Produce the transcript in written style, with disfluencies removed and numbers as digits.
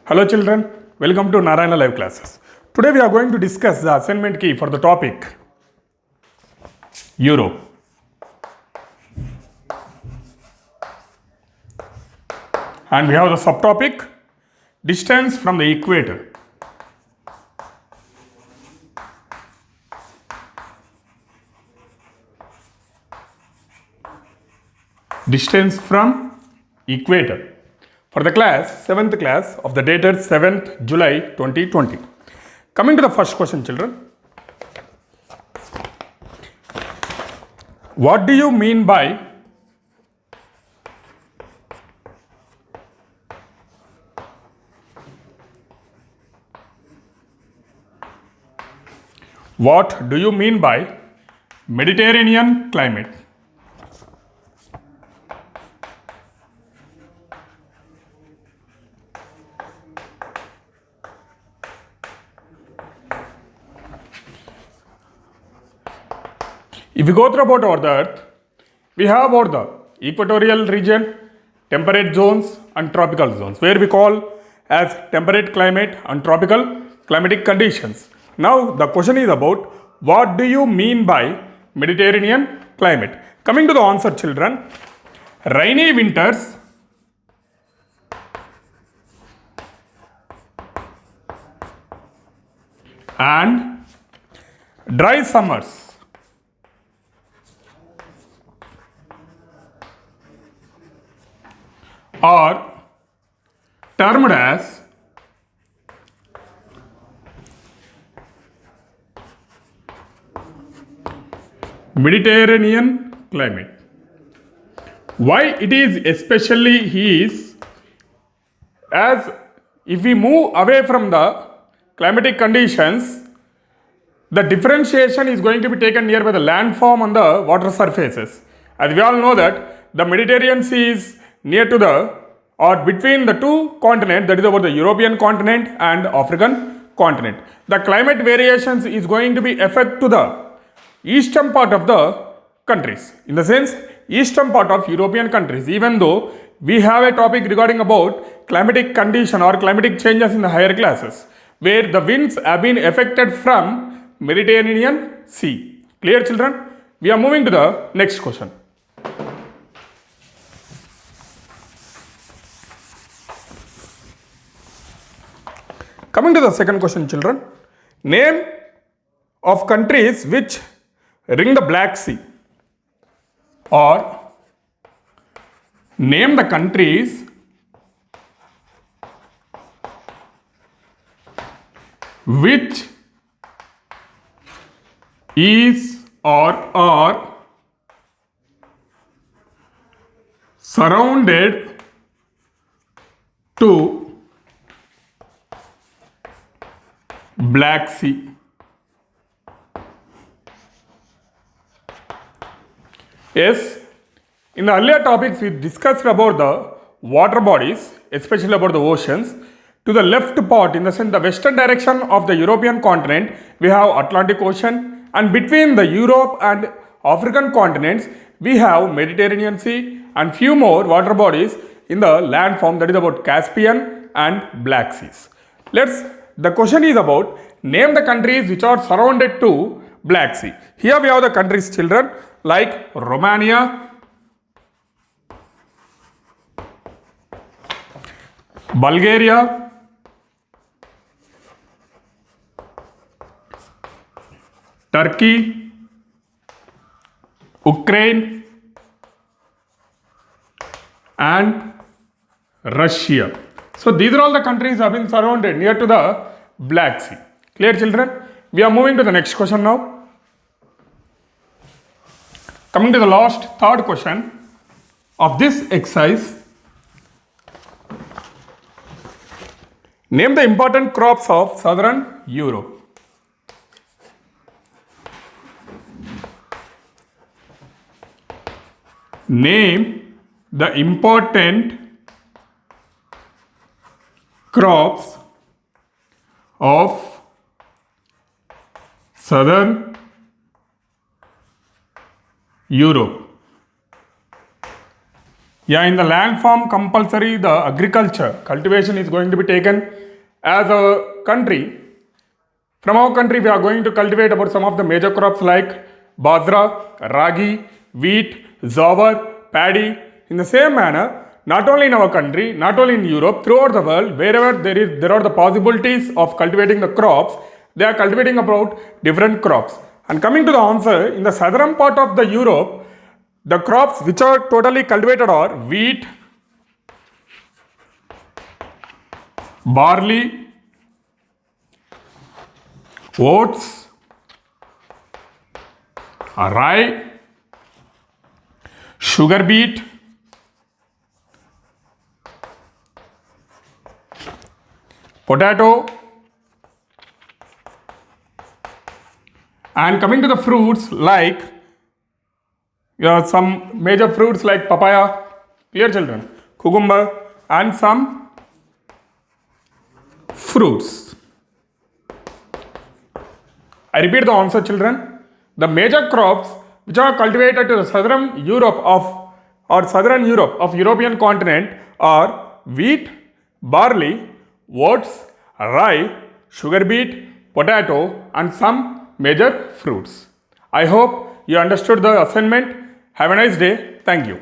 Hello children, welcome to Narayana Live Classes. Today we are going to discuss the assignment key for the topic Euro. And we have the subtopic distance from the equator. Distance from equator. For the class, 7th class of the dated 7th July 2020. Coming to the first question, children. What do you mean by Mediterranean climate? If we go through about our Earth, we have about the equatorial region, temperate zones and tropical zones, where we call as temperate climate and tropical climatic conditions. Now the question is about what do you mean by Mediterranean climate? Coming to the answer, children, rainy winters and dry summers are termed as Mediterranean climate. Why it is especially is as if we move away from the climatic conditions, the differentiation is going to be taken here by the landform on the water surfaces. As we all know that the Mediterranean Sea is near to the or between the two continents, that is about the European continent and African continent. The climate variations is going to be affect to the eastern part of the countries, in the sense eastern part of European countries, even though we have a topic regarding about climatic condition or climatic changes in the higher classes, where the winds have been affected from Mediterranean Sea. Clear, children? We are moving to the next question. Coming to the second question, children. Name of countries which ring the Black Sea, or name the countries which is or are surrounded to Black Sea. Yes, in the earlier topics we discussed about the water bodies, especially about the oceans. To the left part, in the sense the western direction of the European continent, we have Atlantic Ocean, and between the Europe and African continents, we have Mediterranean Sea and few more water bodies in the landform, that is about Caspian and Black Seas. The question is about name the countries which are surrounded to Black Sea. Here we have the countries, children, like Romania, Bulgaria, Turkey, Ukraine and Russia. So these are all the countries have been surrounded near to the Black Sea. Clear, children? We are moving to the next question now. Coming to the last, third question of this exercise. Name the important crops of southern Europe. Name the important crops of southern Europe. Yeah, in the land form compulsory, the agriculture, cultivation is going to be taken as a country. From our country, we are going to cultivate about some of the major crops like bajra, ragi, wheat, jowar, paddy. In the same manner, not only in our country, not only in Europe, throughout the world, wherever there are the possibilities of cultivating the crops, they are cultivating about different crops. And coming to the answer, in the southern part of the Europe, the crops which are totally cultivated are wheat, barley, oats, rye, sugar beet, potato, and coming to the fruits like some major fruits like papaya, clear children, cucumber, and some fruits. I repeat the answer, children. The major crops which are cultivated to the southern Europe of European continent are wheat, barley, oats, rye, sugar beet, potato, and some major fruits. I hope you understood the assignment. Have a nice day. Thank you.